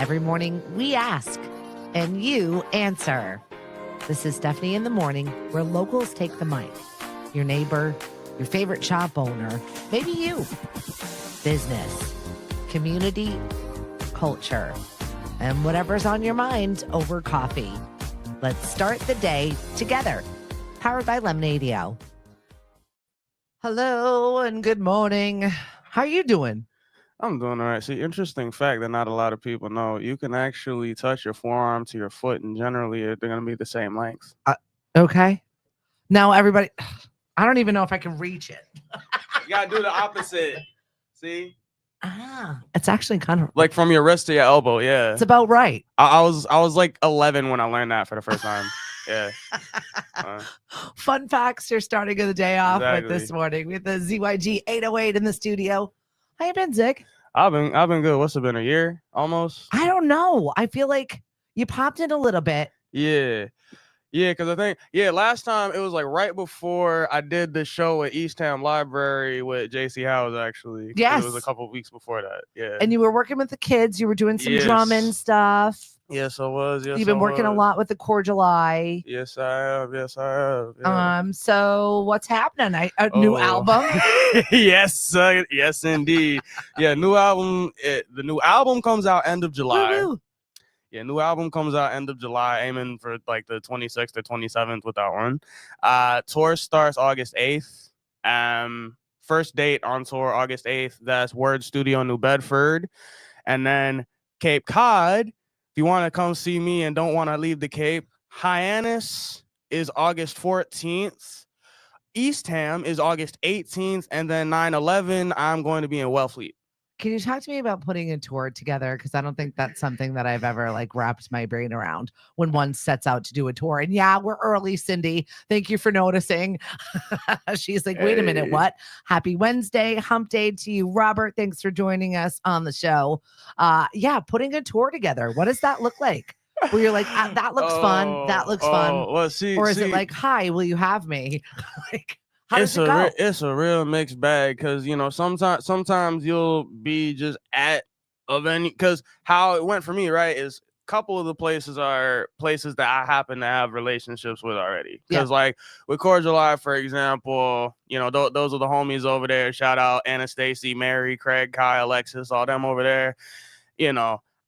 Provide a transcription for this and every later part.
Every morning we ask and you answer. This is Stephanie in the Morning, where locals take the mic. Your neighbor, your favorite shop owner, maybe you. Business, community, culture, and whatever's on your mind over coffee. Let's start the day together. Powered by Lemonade-O. Hello and good morning. How are you doing? I'm doing all right. See, interesting fact that not a lot of people know. You can actually touch your forearm to your foot, and generally they're going to be the same length. Okay. Now, everybody, I don't even know if I can reach it. You got to do the opposite. See? It's actually kind of like from your wrist to your elbow. Yeah. It's about right. I was like 11 when I learned that for the first time. Yeah. Fun facts you're starting the day off Exactly. with this morning with the ZYG 808 in the studio. How you been, Zig? I've been good. What's it been, a year almost? I don't know. I feel like you popped in a little bit. Yeah, because I think last time it was like right before I did the show at Eastham Library with JC Howes, actually. Yes. It was a couple of weeks before that. Yeah. And you were working with the kids. You were doing some drumming stuff. Yes, I was. You've been working a lot with the Cordial Eye. Yes, I have. Yeah. So what's happening? A new album? Yes, yes, indeed. Yeah, new album. The new album comes out end of July. Woo-hoo. Yeah, new album comes out end of July, aiming for like the 26th or 27th with that one. Tour starts August 8th. First date on tour, August 8th. That's Word Studio, New Bedford. And then Cape Cod, if you want to come see me and don't want to leave the Cape, Hyannis is August 14th. Eastham is August 18th. And then 9/11, I'm going to be in Wellfleet. Can you talk to me about putting a tour together? Because I don't think that's something that I've ever like wrapped my brain around when one sets out to do a tour. And yeah, we're early, Cindy. Thank you for noticing. She's like, wait a minute, what? Happy Wednesday, hump day to you, Robert. Thanks for joining us on the show. Yeah, putting a tour together. What does that look like? Where you're like, that looks fun. That looks fun. Well, is it like, hi, will you have me? Like, how does it go? It's a real mixed bag because, sometimes you'll be just at a venue, because how it went for me, right, is a couple of the places are places that I happen to have relationships with already. Because like with Cordial Eye, for example, those are the homies over there. Shout out Anastasia, Mary, Craig, Kai, Alexis, all them over there.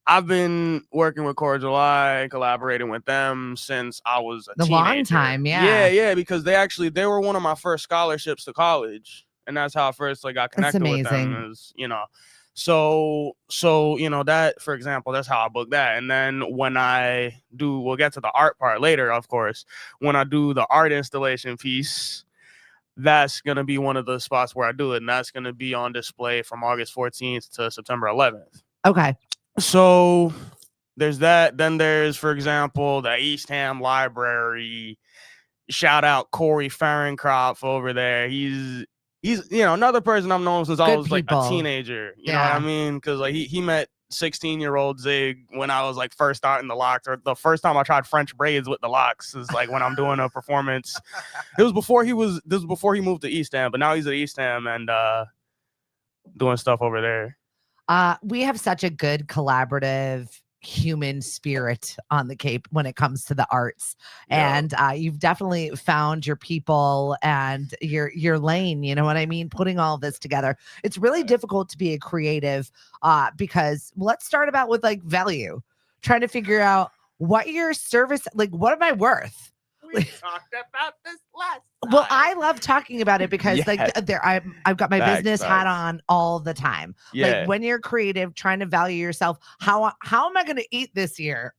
I've been working with Cordial Eye, collaborating with them since I was a teenager. Long time, yeah. Yeah, because they were one of my first scholarships to college, and that's how I first got connected with them. So that, for example, that's how I booked that. And then when we'll get to the art part later, of course. When I do the art installation piece, that's gonna be one of the spots where I do it, and that's gonna be on display from August 14th to September 11th. Okay. So there's that. Then there's, for example, the Eastham Library. Shout out Corey Fahrenkopf over there. He's another person I've known since I was like a teenager. You know what I mean? Because like he met 16-year-old Zig when I was like first starting the locks, or the first time I tried French braids with the locks is like when I'm doing a performance. This was before he moved to Eastham, but now he's at Eastham and doing stuff over there. We have such a good collaborative human spirit on the Cape when it comes to the arts. Yeah. And you've definitely found your people and your lane, you know what I mean? Putting all this together. It's really difficult to be a creative because let's start about with like value, trying to figure out what your service, like what am I worth? We talked about this last time. Well, I love talking about it because I've got my business hat on all the time. Yeah. Like when you're creative, trying to value yourself, how am I going to eat this year?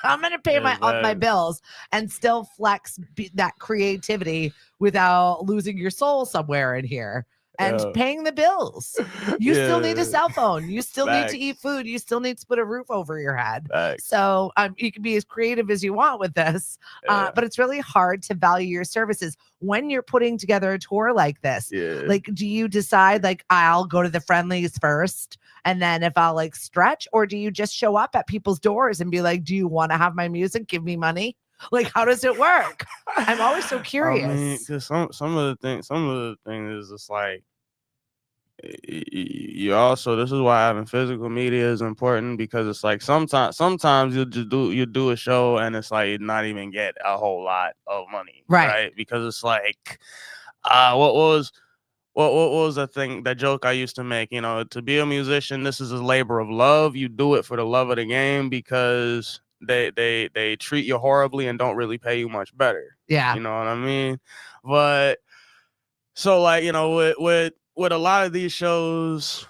I'm going to pay my bills and still flex that creativity without losing your soul somewhere in here. And paying the bills. You still need a cell phone. You still need to eat food. You still need to put a roof over your head. So you can be as creative as you want with this, but it's really hard to value your services when you're putting together a tour like this. Like, do you decide like I'll go to the friendlies first, and then if I'll like stretch, or do you just show up at people's doors and be like, do you want to have my music? Give me money. Like, how does it work? I'm always so curious. I mean, 'cause some of the things is just like, you also, this is why having physical media is important, because it's like sometimes you do a show and it's like not even get a whole lot of money, right? Because it's like what was the thing, that joke I used to make, you know, to be a musician, this is a labor of love. You do it for the love of the game, because they treat you horribly and don't really pay you much better. Yeah, you know what I mean? But so, like, you know, with a lot of these shows,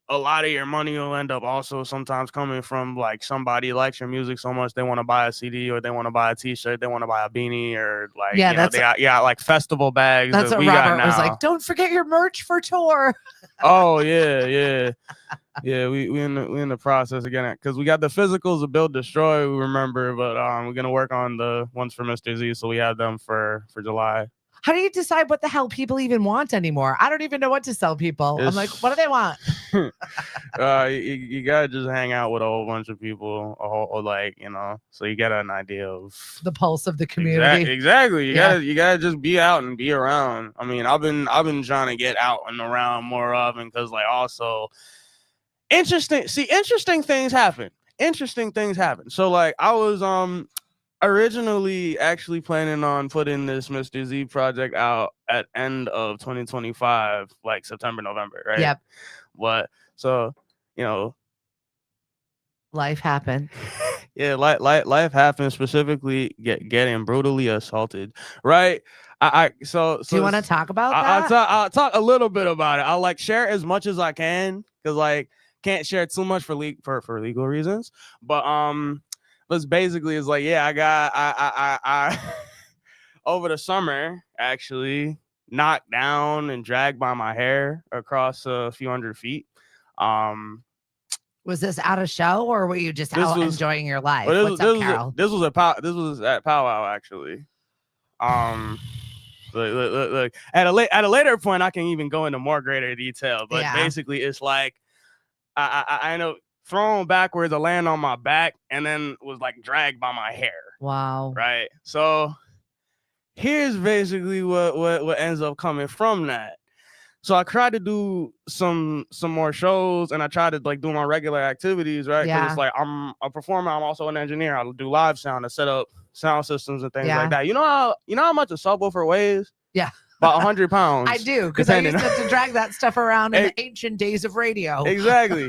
a lot of your money will end up also sometimes coming from like somebody likes your music so much they want to buy a CD, or they want to buy a T-shirt, they want to buy a beanie, or like, you know, they got like festival bags. That's that what we Robert got now. was like. Don't forget your merch for tour. Oh yeah. We in the process again, because we got the physicals of Build Destroy, we remember, but we're gonna work on the ones for Mr. Z, so we have them for July. How do you decide what the hell people even want anymore? I don't even know what to sell people. I'm like, what do they want? You gotta just hang out with a whole bunch of people, like, you know, so you get an idea of the pulse of the community. Exactly. You gotta just be out and be around. I mean, I've been trying to get out and around more often, because like also interesting things happen. So like I was originally actually planning on putting this Mr. Z project out at end of 2025, like September, November, right? Yep. But so, you know, life happened. Yeah, life happened, specifically getting brutally assaulted, right? So do you want to talk about that? I'll talk a little bit about it. I'll like share as much as I can, because like can't share too much for legal reasons. But but basically it's like, yeah, I over the summer actually knocked down and dragged by my hair across a few hundred feet. Was this at a show, or were you just out enjoying your life? What's up, Carol? This was at Powwow, actually. Look, at a later point, I can even go into more greater detail. But basically, it's like I know thrown backwards, I land on my back, and then was like dragged by my hair. Wow. Right. So here's basically what ends up coming from that. So I tried to do some more shows, and I tried to like do my regular activities, right? Because it's like I'm a performer, I'm also an engineer. I do live sound, I set up sound systems and things like that. You know how much a subwoofer weighs? Yeah. About 100 pounds. I do, because I used to drag that stuff around in the ancient days of radio. Exactly.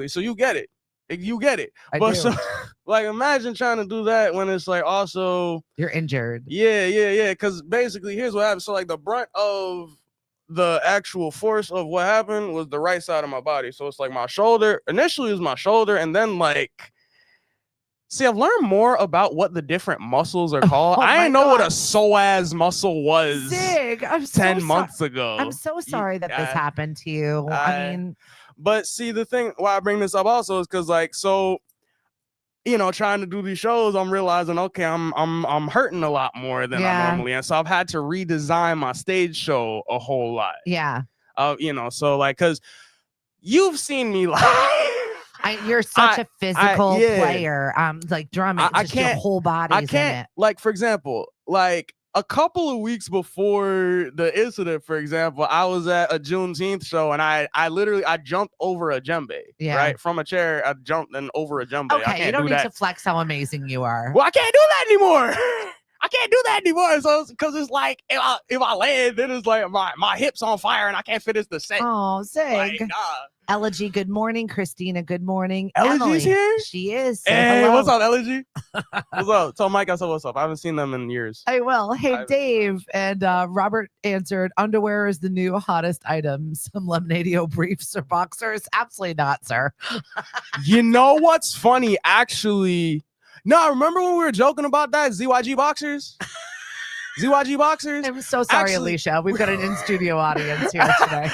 So you get it. I do. So, like, imagine trying to do that when it's like also you're injured. Yeah. Because basically, here's what happened. So like the brunt of the actual force of what happened was the right side of my body. So it's like my shoulder. Initially, it was my shoulder, and then like. See, I've learned more about what the different muscles are called. I didn't know what a psoas muscle was. Zig, I'm 10 months ago. I'm so sorry that this happened to you. I mean, but see, the thing why I bring this up also is because, like, so, you know, trying to do these shows, I'm realizing, okay, I'm hurting a lot more than I normally am. So I've had to redesign my stage show a whole lot. Yeah. You know, so like, because you've seen me live. You're such a physical player. Like drumming, just your whole body. I can't, in it. Like, for example, like a couple of weeks before the incident, for example, I was at a Juneteenth show, and I literally jumped over a djembe, right? From a chair, I jumped and over a djembe. Okay, you don't need to flex how amazing you are. Well, I can't do that anymore. So because it's like if I land, then it's like my hips on fire and I can't finish the set. Oh, Zig. Like, nah. Elegy, good morning. Christina, good morning. Elegy's here? She is. Hey, hello. What's up, Elegy? What's up? Tell Mike I said what's up. I haven't seen them in years. I will. Hey, Dave. And Robert answered, underwear is the new hottest item. Some Lemonadio briefs or boxers? Absolutely not, sir. You know what's funny? Actually, no, remember when we were joking about that? ZYG boxers? ZYG boxers? I'm so sorry, Alicia. We've got an in-studio audience here today.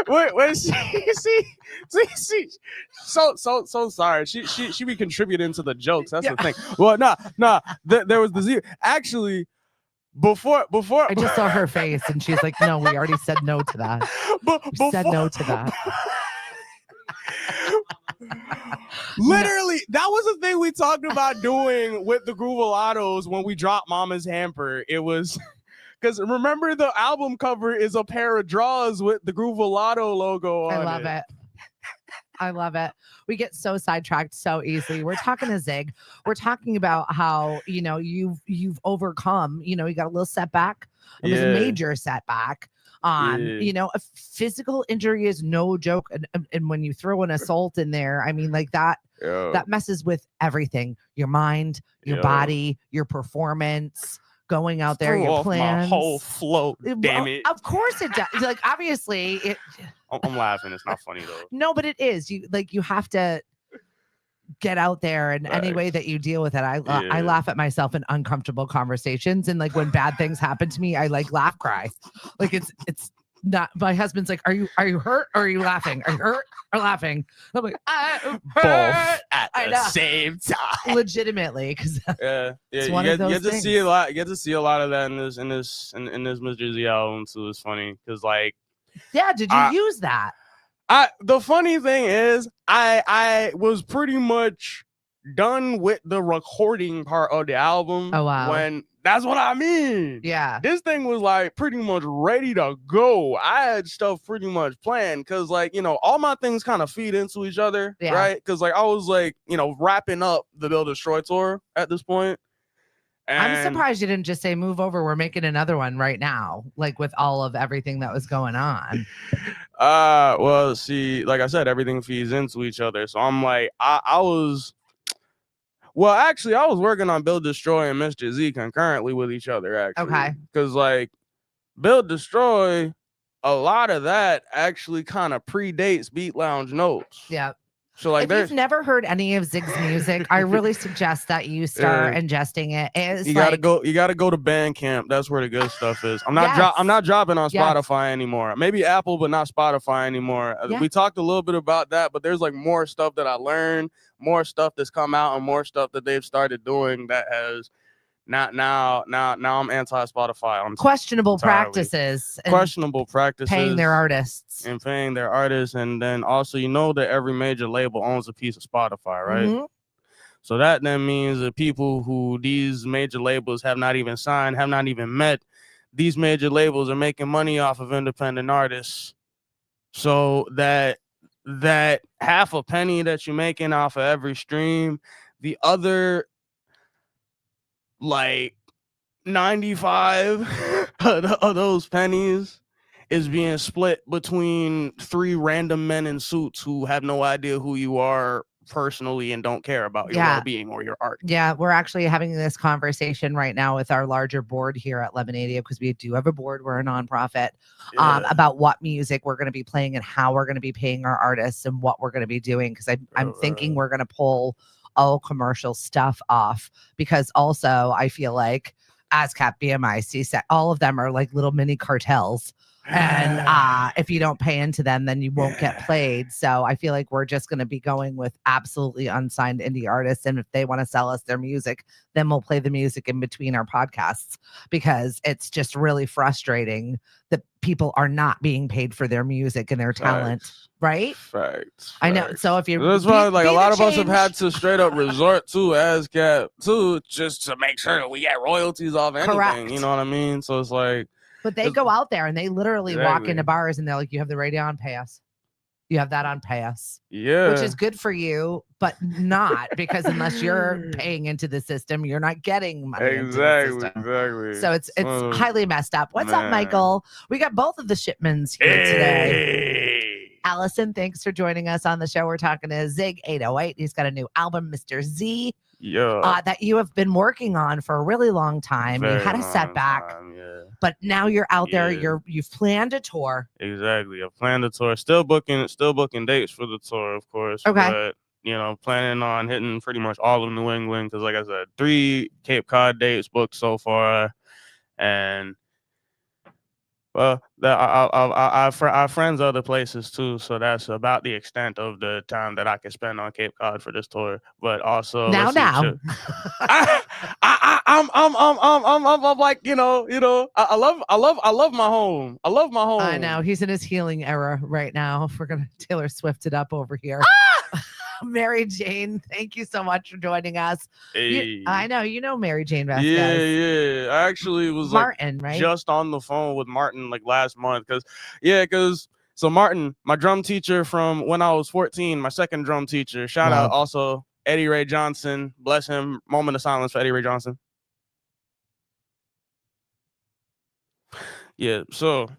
Wait, see. So sorry. She be contributing to the jokes. That's the thing. Well, no. There was the Z. Actually, before I just saw her face, and she's like, "No, we already said no to that. We said no to that." Literally, that was the thing we talked about doing with the Groovalados when we dropped Mama's Hamper. It was Because remember, the album cover is a pair of drawers with the Groovolato logo on it. I love it. I love it. We get so sidetracked so easily. We're talking to Zig. We're talking about how, you've overcome, you got a little setback. It was a major setback. A physical injury is no joke. And when you throw an assault in there, I mean, like that messes with everything. Your mind, your body, your performance. Going out there, your plans. My whole flow. Damn it! Of course it does. Like obviously, it. I'm laughing. It's not funny though. No, but it is. You have to get out there, and any way that you deal with it. I laugh at myself in uncomfortable conversations, and like when bad things happen to me, I like laugh cry. Like it's not. My husband's like, "Are you hurt or are you laughing? Are you hurt or laughing?" I'm like, "I'm hurt." Both at the same time. Legitimately, because you get to see a lot. You get to see a lot of that in this Miss Jersey album too. It's funny because did you use that? The funny thing is, I was pretty much done with the recording part of the album. Oh wow! When that's what I mean. Yeah, this thing was like pretty much ready to go. I had stuff pretty much planned because all my things kind of feed into each other, right? Because I was wrapping up the Build Destroy tour at this point. And I'm surprised you didn't just say move over. We're making another one right now, like with all of everything that was going on. Well, see, like I said, everything feeds into each other. So I'm like, I was working on Build Destroy and Mr. Z concurrently with each other, actually. Okay. Because Build Destroy, a lot of that actually kind of predates Beat Lounge Notes. Yeah. So if you've never heard any of Zig's music, I really suggest that you start ingesting it. You gotta go to Bandcamp. That's where the good stuff is. I'm not dropping on Spotify anymore. Maybe Apple, but not Spotify anymore. We talked a little bit about that, but there's more stuff that I learned, more stuff that's come out, and more stuff that they've started doing that has now I'm anti-Spotify. I'm questionable practices, paying their artists, and then also that every major label owns a piece of Spotify, right? Mm-hmm. So that then means that people who these major labels have not even signed, have not even met, these major labels are making money off of independent artists. So that half a penny that you're making off of every stream, the other 95 of those pennies is being split between 3 random men in suits who have no idea who you are personally and don't care about your well-being or your art. Yeah, we're actually having this conversation right now with our larger board here at Lemonade, because we do have a board. We're a nonprofit, about what music we're going to be playing and how we're going to be paying our artists and what we're going to be doing. Because I'm thinking we're going to pull all commercial stuff off, because also I feel like ASCAP, BMI, CSEC, all of them are like little mini cartels. And if you don't pay into them, then you won't get played. So I feel like we're just going to be going with absolutely unsigned indie artists. And if they want to sell us their music, then we'll play the music in between our podcasts, because it's just really frustrating that people are not being paid for their music and their talent. Right? Facts. I know. So if you're, that's why a lot of us have had to straight up resort to ASCAP too, just to make sure that we get royalties off anything. Correct. You know what I mean? So it's like, but they go out there and they literally walk into bars and they're like, "You have the radio on, pay us. You have that on, pay us." Yeah. Which is good for you, but not, because unless you're paying into the system, you're not getting money. Exactly. So it's highly messed up. What's up, Michael? We got both of the shipments here today. Allison, thanks for joining us on the show. We're talking to Zig 808. He's got a new album, Mr. Z, that you have been working on for a really long time. You had a setback, but now you're out there. You've planned a tour. Exactly. I've planned a tour. Still booking dates for the tour, of course. Okay. But planning on hitting pretty much all of New England, because like I said, 3 Cape Cod dates booked so far, and well, our friends other places too, so that's about the extent of the time that I can spend on Cape Cod for this tour. But also, I'm like, I love my home. I love my home. I know he's in his healing era right now. If we're gonna Taylor Swift it up over here. Mary Jane, thank you so much for joining us. Hey. I know you know Mary Jane Vasquez. Yeah. I actually was Martin, right? Just on the phone with Martin last month because so Martin, my drum teacher from when I was 14, my second drum teacher. Shout out also Eddie Ray Johnson. Bless him. Moment of silence for Eddie Ray Johnson. Yeah, so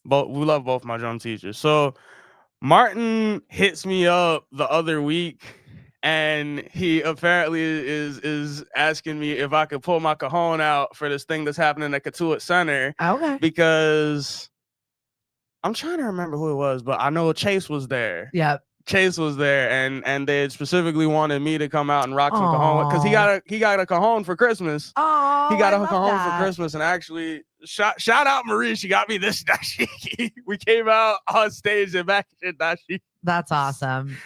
we love both my drum teachers. So Martin hits me up the other week and he apparently is asking me if I could pull my cajon out for this thing that's happening at Katuitt Center. Okay. Because I'm trying to remember who it was, but I know Chase was there. Yeah. Chase was there, and they specifically wanted me to come out and rock some cajon because he got a cajon for Christmas. Oh, he got a cajon for Christmas, and actually shout out Marie, she got me this dashiki. We came out on stage and back in dashiki. That's awesome.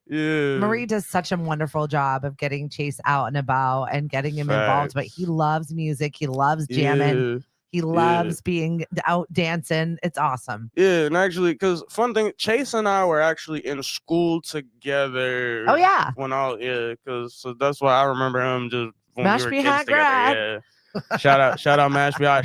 Yeah, Marie does such a wonderful job of getting Chase out and about and getting him involved. But he loves music. He loves jamming. Yeah. He loves being out dancing. It's awesome. Yeah, and actually, because fun thing, Chase and I were actually in school together. Oh yeah. So that's why I remember him just when Mashpee we were kids together. grad. Yeah. Shout out Mashpee High.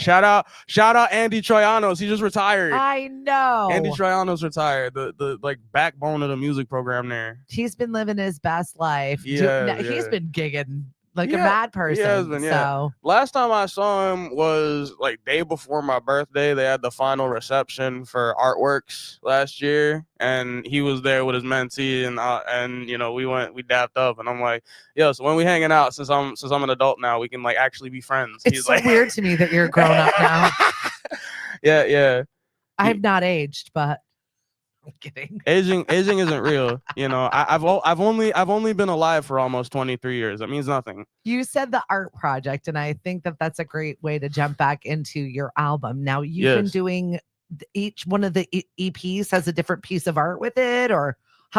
Shout out Andy Troyanos. He just retired. I know. Andy Troyanos retired. The backbone of the music program there. He's been living his best life. Yeah, he's been gigging like a mad person. He has been, So last time I saw him was day before my birthday. They had the final reception for Artworks last year, and he was there with his mentee, and we dapped up, and I'm like, yo, so when we hanging out, since I'm an adult now, we can actually be friends. It's so weird to me that you're grown up now. Yeah. I have not aged, but I'm kidding. Aging isn't real. I've only been alive for almost 23 years. That means nothing. You said the art project, and I think that that's a great way to jump back into your album. Now you've been doing each one of the EPs has a different piece of art with it, or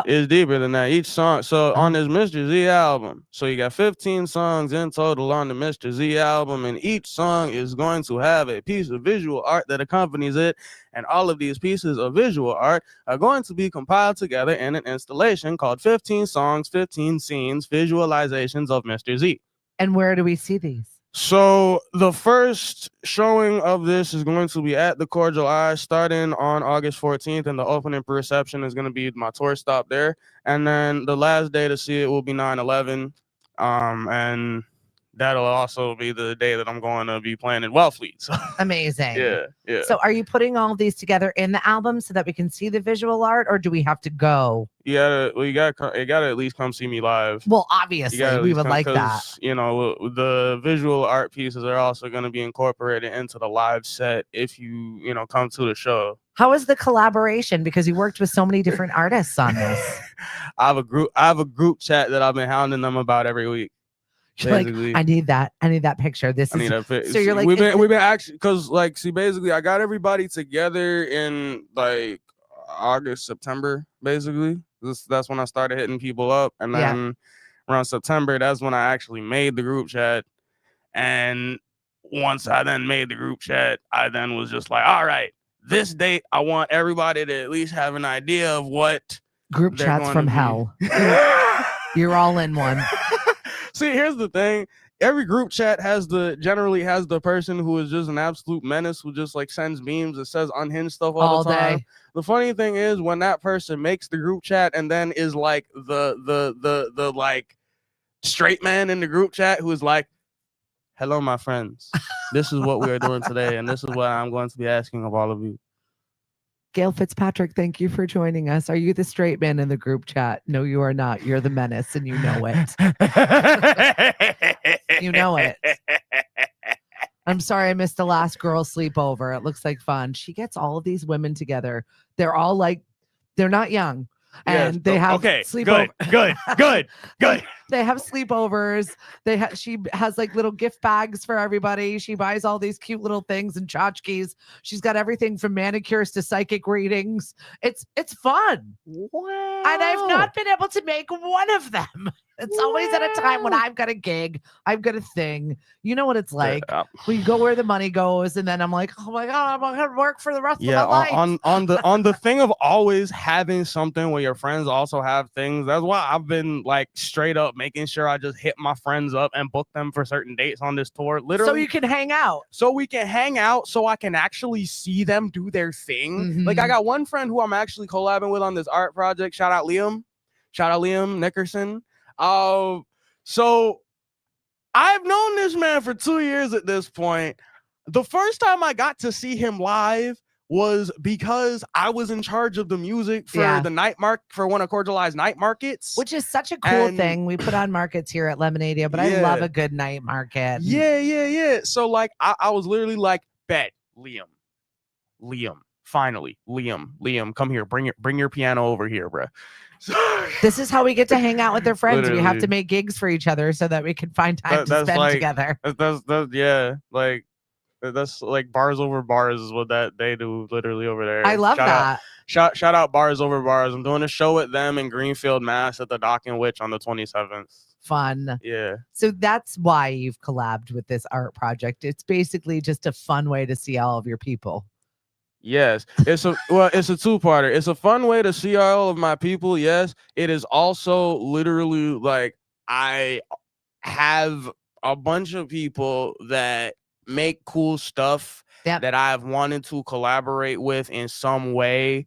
it's deeper than that. Each song. So on this Mr. Z album, so you got 15 songs in total on the Mr. Z album, and each song is going to have a piece of visual art that accompanies it. And all of these pieces of visual art are going to be compiled together in an installation called 15 Songs, 15 Scenes, Visualizations of Mr. Z. And where do we see these? So the first showing of this is going to be at the Cordial Eye starting on August 14th, and the opening reception is going to be my tour stop there. And then the last day to see it will be 9/11, and that'll also be the day that I'm going to be playing in Wellfleet. So. Amazing. Yeah. So are you putting all these together in the album so that we can see the visual art, or do we have to go? You gotta at least come see me live. Well, obviously, we would like that. The visual art pieces are also going to be incorporated into the live set if you come to the show. How is the collaboration? Because you worked with so many different artists on this. I have a group chat that I've been hounding them about every week. Basically. I need that picture. So you're like, we've been actually, because basically I got everybody together in August, September, basically. That's when I started hitting people up, and then around September, that's when I actually made the group chat. And once I then made the group chat, I then was just like, all right, this date, I want everybody to at least have an idea of what group chats from hell. You're all in one. See, here's the thing. Every group chat generally has the person who is just an absolute menace, who just sends memes that says unhinged stuff all the time. Day. The funny thing is when that person makes the group chat and then is the straight man in the group chat who is like, hello, my friends. This is what we are doing today, and this is what I'm going to be asking of all of you. Gail Fitzpatrick, thank you for joining us. Are you the straight man in the group chat? No, you are not. You're the menace, and you know it. You know it. I'm sorry I missed the last girl sleepover. It looks like fun. She gets all of these women together. They're all they're not young. And they have sleepovers. Good. They have sleepovers. She has little gift bags for everybody. She buys all these cute little things and tchotchkes. She's got everything from manicures to psychic readings. It's fun. Wow. And I've not been able to make one of them. It's always at a time when I've got a gig, I've got a thing. You know what it's like. We go where the money goes, and then I'm like, oh my God, I'm gonna work for the rest of my life. On the thing of always having something where your friends also have things. That's why I've been like straight up making sure I just hit my friends up and book them for certain dates on this tour. Literally, so you can hang out. So we can hang out, so I can actually see them do their thing. Mm-hmm. Like I got one friend who I'm actually collabing with on this art project. Shout out Liam Nickerson. So I've known this man for 2 years at this point. The first time I got to see him live was because I was in charge of the music for the for one of Cordialized night markets, which is such a cool thing. We put on markets here at Lemonadia, but I love a good night market. Yeah. So like I was literally like, bet Liam, finally, Liam, come here, bring your piano over here, bro. This is how we get to hang out with their friends. Literally. We have to make gigs for each other so that we can find time to spend together. That's like bars over bars is what that they do literally over there. I love that. Shout out Bars Over Bars. I'm doing a show with them in Greenfield, Mass at the Dock and Witch on the 27th. Fun. Yeah. So that's why you've collabed with this art project. It's basically just a fun way to see all of your people. Yes, it's a two-parter. It's a fun way to see all of my people. Yes, it is also literally like I have a bunch of people that make cool stuff that I've wanted to collaborate with in some way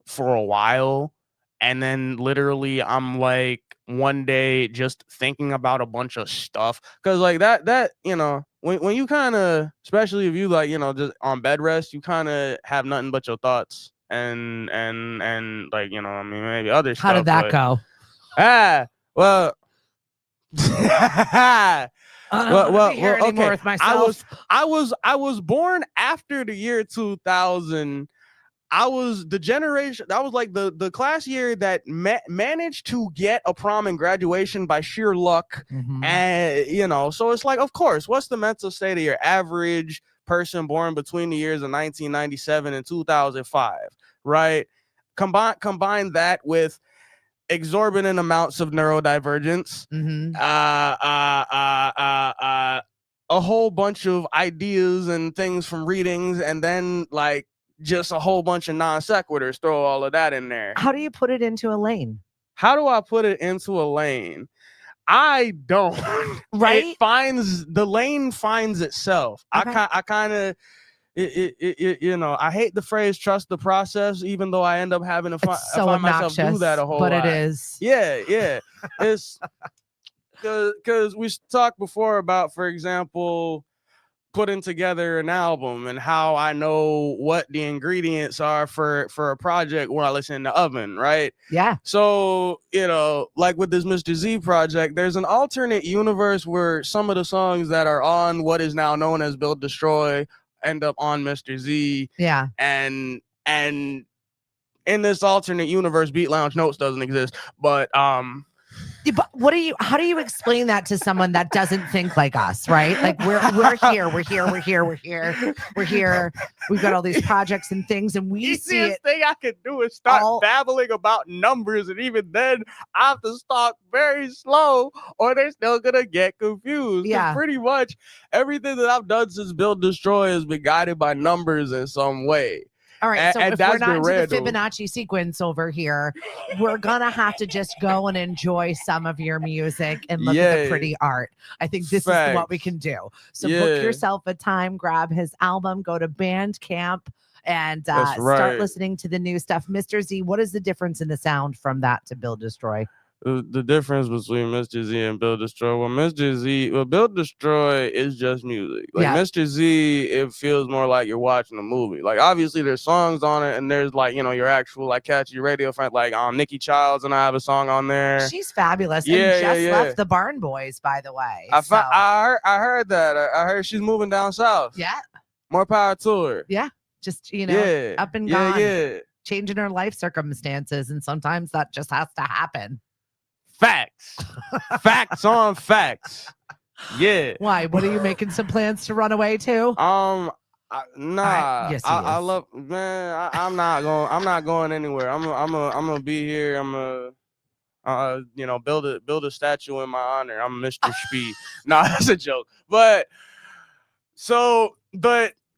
for a while, and then literally I'm like one day just thinking about a bunch of stuff because like that you know. When you kind of, especially if you like, you know, just on bed rest, you kind of have nothing but your thoughts and like, you know, I mean, maybe other stuff. How did that go? Well, okay. With myself. I was born after the year 2000. I was the generation that was like the class year that managed to get a prom and graduation by sheer luck. Mm-hmm. And, you know, so it's like, of course, what's the mental state of your average person born between the years of 1997 and 2005, right? Combine that with exorbitant amounts of neurodivergence, mm-hmm. A whole bunch of ideas and things from readings, and then like just a whole bunch of non sequiturs, throw all of that in there. How do you put it into a lane? How do I put it into a lane? I don't. Right? The lane finds itself. Okay. I kind of, you know, I hate the phrase "trust the process," even though I end up having to find myself do that a whole lot. But it is. Yeah. It's because we talked before about, for example, putting together an album and how I know what the ingredients are for a project while it's in the oven, right? Yeah. So, you know, like with this Mr. Z project, there's an alternate universe where some of the songs that are on what is now known as Build Destroy end up on Mr. Z. Yeah. And in this alternate universe, Beat Lounge Notes doesn't exist, but But how do you explain that to someone that doesn't think like us, right? Like we're here. We've got all these projects and things, and we see it. The thing I could do is start babbling about numbers, and even then I have to start very slow, or they're still gonna get confused. Yeah, pretty much everything that I've done since Build Destroy has been guided by numbers in some way. All right, so if we're not into the Fibonacci sequence over here, we're going to have to just go and enjoy some of your music and look at the pretty art. I think this is what we can do. So book yourself a time, grab his album, go to Bandcamp, and start listening to the new stuff. Mr. Z, what is the difference in the sound from that to Build Destroy? The difference between Mr. Z and Build Destroy. Build Destroy is just music. Like Mr. Z, it feels more like you're watching a movie. Like obviously there's songs on it, and there's like, you know, your actual like catchy radio friend, like Nikki Childs, and I have a song on there. She's fabulous. And just left the Barn Boys, by the way. I heard that. I heard she's moving down south. Yeah. More power to her. Yeah. Just, you know, up and gone. Yeah. Changing her life circumstances, and sometimes that just has to happen. Facts on facts. Yeah. Why? What are you making some plans to run away to? Nah. Yes, I love, man. I'm not going anywhere. I'm gonna be here. I'm build a statue in my honor. I'm Mr. Spee. Nah, that's a joke. But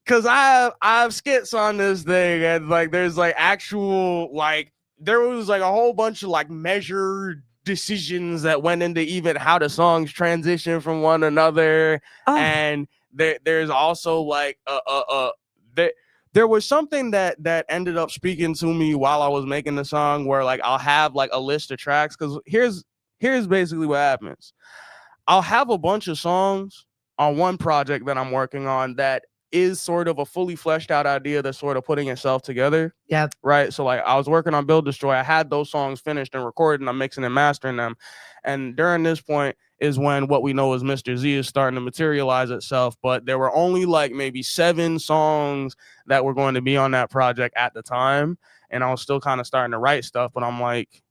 because I have skits on this thing, and like there's like actual like there was like a whole bunch of like measured decisions that went into even how the songs transition from one another, and there's also like there was something that ended up speaking to me while I was making the song, where like I'll have like a list of tracks, because here's basically what happens. I'll have a bunch of songs on one project that I'm working on that is sort of a fully fleshed out idea that's sort of putting itself together. Yeah. Right. So like I was working on Build Destroy. I had those songs finished and recorded, and I'm mixing and mastering them. And during this point is when what we know as Mr. Z is starting to materialize itself. But there were only like maybe 7 songs that were going to be on that project at the time. And I was still kind of starting to write stuff, but I'm like,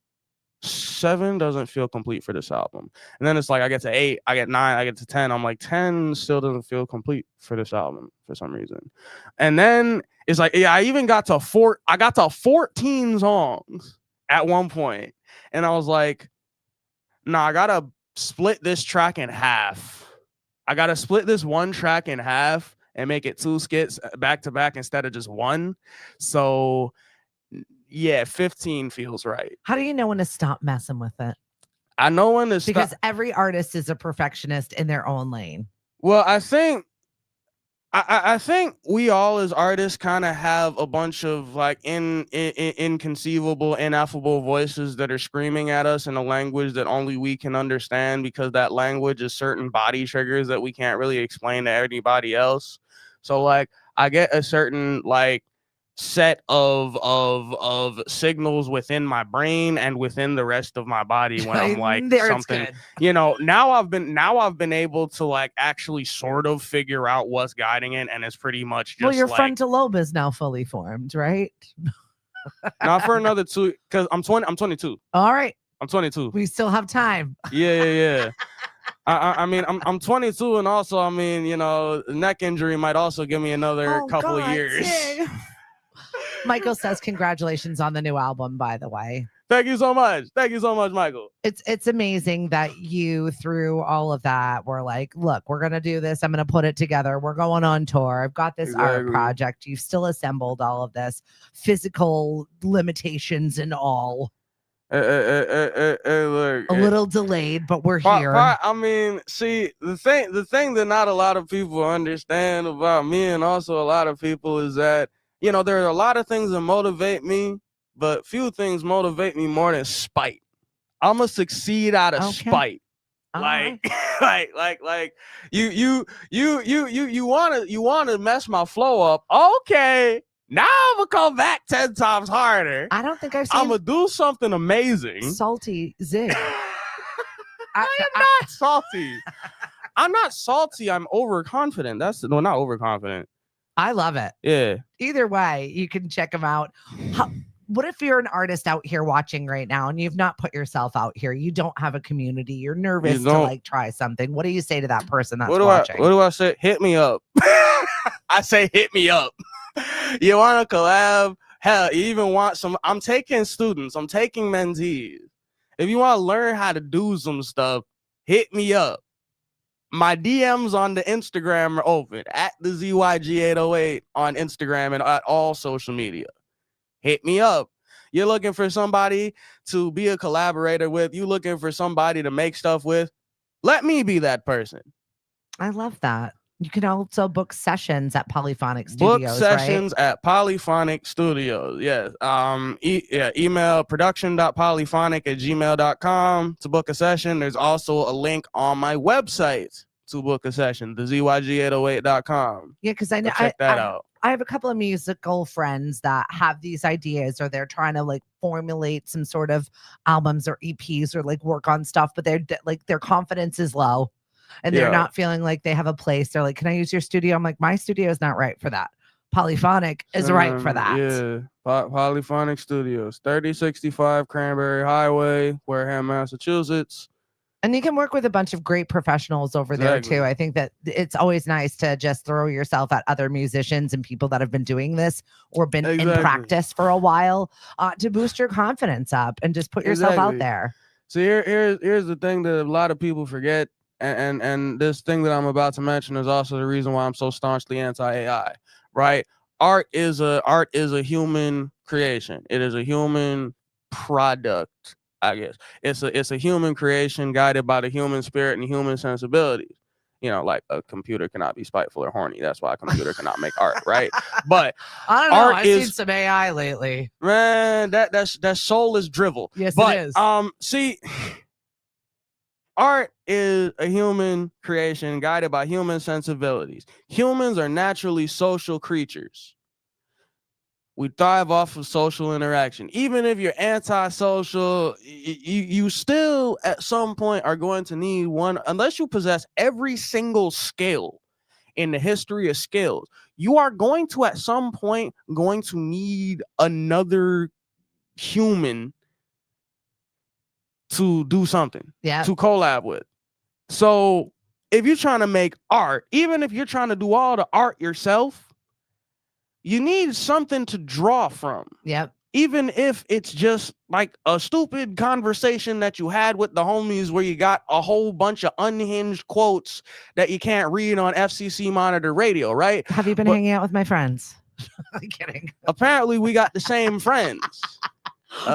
7 doesn't feel complete for this album. And then it's like I get to 8, I get 9, I get to 10. I'm like, 10 still doesn't feel complete for this album for some reason. And then it's like, yeah, I even got to 14 songs at one point. And I was like, nah, I gotta split this track in half. I gotta split this one track in half and make it 2 skits back to back instead of just one. So yeah, 15 feels right. How do you know when to stop messing with it? I know when to stop. Because every artist is a perfectionist in their own lane. Well, I think we all as artists kind of have a bunch of like inconceivable, ineffable voices that are screaming at us in a language that only we can understand, because that language is certain body triggers that we can't really explain to anybody else. So like I get a certain like set of signals within my brain and within the rest of my body when I'm like something, now I've been able to like actually sort of figure out what's guiding it, and it's pretty much just your frontal lobe is now fully formed, right? Not for another 2, because I'm 22. All right, I'm 22. We still have time. Yeah. I mean, I'm 22, and also, I mean, neck injury might also give me another couple of years. Michael says congratulations on the new album, by the way. Thank you so much, Michael. It's amazing that you, through all of that, were like, look, we're gonna do this. I'm gonna put it together. We're going on tour. I've got this art project. You've still assembled all of this, physical limitations and all. Look, a little delayed, but we're here. I mean, see, the thing that not a lot of people understand about me, and also a lot of people, is that there are a lot of things that motivate me, but few things motivate me more than spite. I'm gonna succeed out of spite. Like you wanna mess my flow up. Okay, now I'm gonna come back 10 times harder. I don't think I've seen. I'm gonna do something amazing. Salty Zig. I am not salty. I'm not salty. I'm overconfident. Not overconfident. I love it. Yeah. Either way, you can check them out. What if you're an artist out here watching right now and you've not put yourself out here? You don't have a community. You're nervous to like try something. What do you say to that person that's watching? What do I say? Hit me up. I say hit me up. You want to collab? Hell, you even want some? I'm taking students. I'm taking mentees. If you want to learn how to do some stuff, hit me up. My DMs on the Instagram are open at the ZYG808 on Instagram and at all social media. Hit me up. You're looking for somebody to be a collaborator with. You looking for somebody to make stuff with. Let me be that person. I love that. You can also book sessions at Polyphonic Studios. Book sessions at Polyphonic Studios. Yes. Email production.polyphonic@gmail.com to book a session. There's also a link on my website to book a session, the ZYG808.com. Yeah, because I know check that out. I have a couple of musical friends that have these ideas, or they're trying to like formulate some sort of albums or EPs or like work on stuff, but they're like their confidence is low. And they're not feeling like they have a place. They're like, can I use your studio? I'm like, my studio is not right for that. Polyphonic is right for that. Yeah. Polyphonic Studios, 3065 Cranberry Highway, Wareham, Massachusetts. And you can work with a bunch of great professionals over there too. I think that it's always nice to just throw yourself at other musicians and people that have been doing this or been in practice for a while to boost your confidence up and just put yourself out there. See, here's the thing that a lot of people forget, and this thing that I'm about to mention is also the reason why I'm so staunchly anti-AI. Right? Art is a human creation. It is a human product, I guess. It's a human creation guided by the human spirit and human sensibilities. Like a computer cannot be spiteful or horny. That's why a computer cannot make art, right? But I don't know. I've seen some AI lately. Man, that soulless drivel. Yes, but, it is. See, art is a human creation guided by human sensibilities. Humans are naturally social creatures. We thrive off of social interaction. Even if you're antisocial, you still at some point are going to need one, unless you possess every single skill in the history of skills. You are going to at some point need another human to do something, to collab with. So if you're trying to make art, even if you're trying to do all the art yourself, you need something to draw from. Yep. Even if it's just like a stupid conversation that you had with the homies where you got a whole bunch of unhinged quotes that you can't read on FCC monitor radio, right? Have you been hanging out with my friends? I'm kidding. Apparently we got the same friends.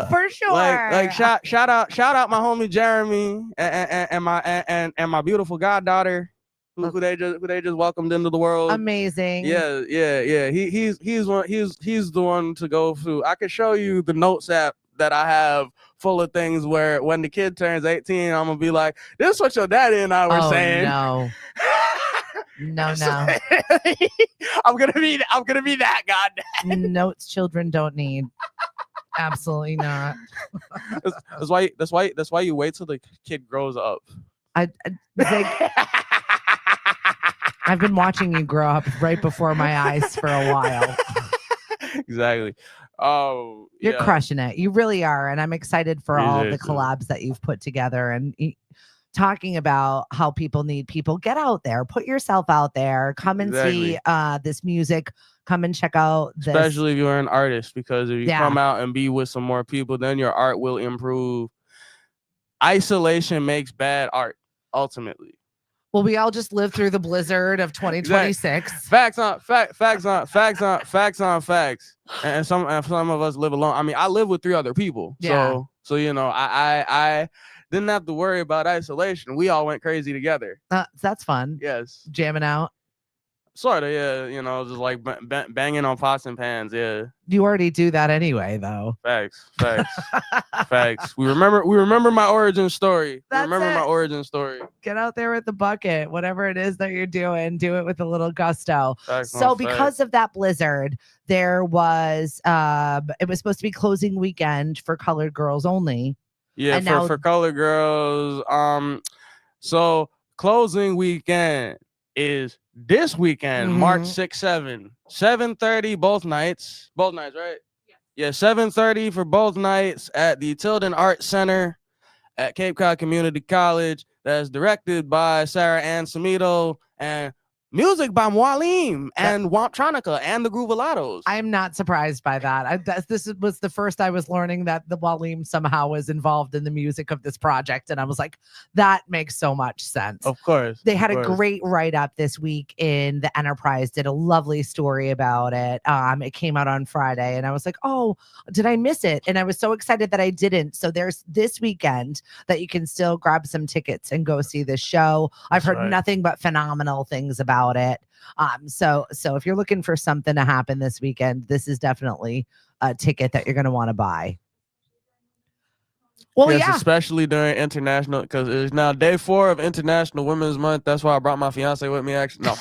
For sure. Like shout out my homie Jeremy and my beautiful goddaughter who they just welcomed into the world. Amazing. Yeah. He's the one to go through. I can show you the notes app that I have full of things where when the kid turns 18, I'm gonna be like, this is what your daddy and I were saying. No. No. I'm gonna be that goddamn. Notes children don't need. Absolutely not. That's why you wait till the kid grows up. I've been watching you grow up right before my eyes for a while. Exactly. Oh, you're crushing it. You really are, and I'm excited for all the collabs that you've put together and talking about how people need people. Get out there, put yourself out there, come and see this music. Come and check out this. Especially if you're an artist, because if you come out and be with some more people, then your art will improve. Isolation makes bad art, ultimately. Well, we all just lived through the blizzard of 2026. Facts on facts. And some of us live alone. I mean, I live with 3 other people. So I didn't have to worry about isolation. We all went crazy together. That's fun. Yes. Jamming out. Sort of, yeah. Just like banging on pots and pans, yeah. You already do that anyway, though. Facts. Facts. We remember my origin story. My origin story. Get out there with the bucket. Whatever it is that you're doing, do it with a little gusto. Because of that blizzard, there was it was supposed to be closing weekend for colored girls only. Yeah, for colored girls. So closing weekend is this weekend, March 6, 7:30, both nights, right? Yeah, 7:30 for both nights at the Tilden Art Center at Cape Cod Community College. That's directed by Sarah Ann Samito and music by Mwalim and Wamptronica and the Groovalados. I am not surprised by that. This was the first I was learning that the Mwalim somehow was involved in the music of this project. And I was like, that makes so much sense. Of course. They had a great write-up this week in the Enterprise, did a lovely story about it. It came out on Friday and I was like, oh, did I miss it? And I was so excited that I didn't. So there's this weekend that you can still grab some tickets and go see this show. I've heard nothing but phenomenal things about it. So if you're looking for something to happen this weekend, this is definitely a ticket that you're going to want to buy. Well, yes, especially during international, because it's now day 4 of International Women's Month. That's why I brought my fiance with me. Actually, no,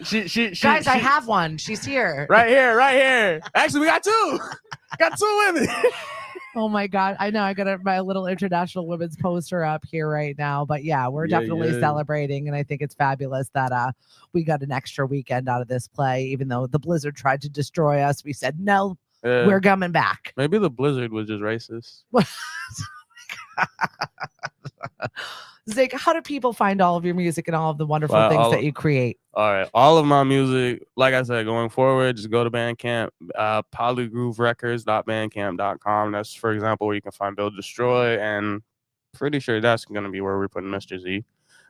she guys, I have one. She's here. Right here. Actually, we got 2. Got 2 women. Oh my God. I know I got my little International Women's poster up here right now, but yeah, we're definitely celebrating. And I think it's fabulous that we got an extra weekend out of this play, even though the blizzard tried to destroy us. We said, no, we're coming back. Maybe the blizzard was just racist. Zig, how do people find all of your music and all of the wonderful things that you create? All right. All of my music, like I said, going forward, just go to Bandcamp, polygrooverecords.bandcamp.com. That's, for example, where you can find Build Destroy, and pretty sure that's going to be where we're putting Mr. Z.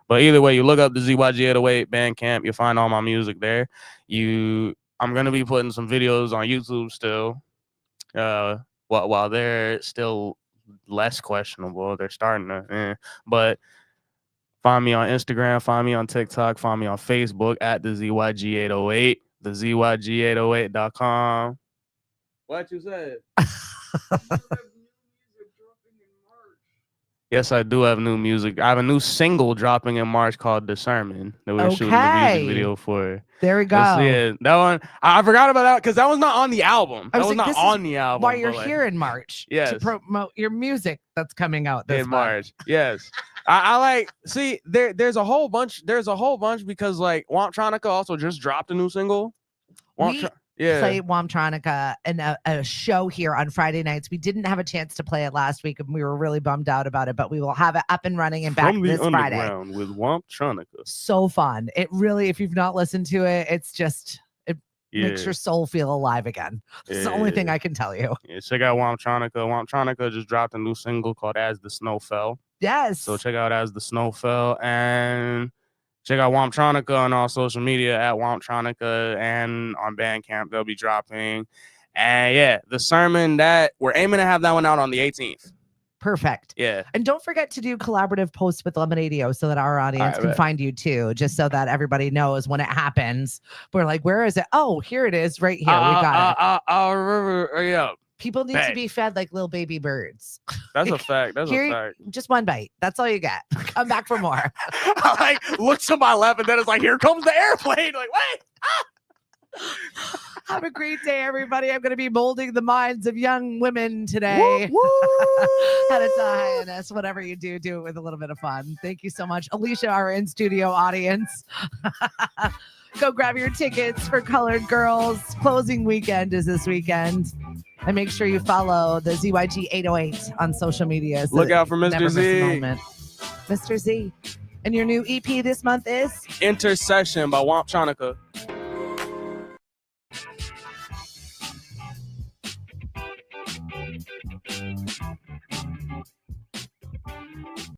But either way, you look up the ZYG808 Bandcamp, you'll find all my music there. I'm going to be putting some videos on YouTube still. While they're still less questionable, they're starting to, but find me on Instagram, find me on TikTok, find me on Facebook at the ZYG808, the ZYG808.com. What you said? Yes, I do have new music. I have a new single dropping in March called The Sermon that we're shooting the music video for. There we go. Yeah, that one. I forgot about that because that was not on the album. That was not on the album. Why you're here in March? Yes. To promote your music that's coming out this in March. Yes. I like, see, there's a whole bunch because like Wamptronica also just dropped a new single. Play Wamptronica in a show here on Friday nights. We didn't have a chance to play it last week, and we were really bummed out about it, but we will have it up and running and back this Friday. With Wamptronica. So fun. It really, if you've not listened to it, it's just, it makes your soul feel alive again. It's the only thing I can tell you. Yeah, check out Wamptronica. Wamptronica just dropped a new single called As the Snow Fell. Yes. So check out As the Snow Fell, and check out Wamptronica on all social media at Wamptronica, and on Bandcamp they'll be dropping. And yeah, the sermon, that we're aiming to have that one out on the 18th. Perfect. Yeah. And don't forget to do collaborative posts with Lemonadio so that our audience can find you too, just so that everybody knows when it happens. We're like, where is it? Oh, here it is right here. We got it. I'll remember. Yeah. People need to be fed like little baby birds. That's a fact. That's a fact. Just one bite. That's all you get. Come back for more. I like look to my left, and then it's like, here comes the airplane. Like, wait. Have a great day, everybody. I'm going to be molding the minds of young women today. How to highness. Whatever you do, do it with a little bit of fun. Thank you so much, Alicia, our in-studio audience. Go grab your tickets for Colored Girls. Closing weekend is this weekend. And make sure you follow the ZYG808 on social media. So look out for Mr. Z. Mr. Z. And your new EP this month is? Intercession by Wamptronica.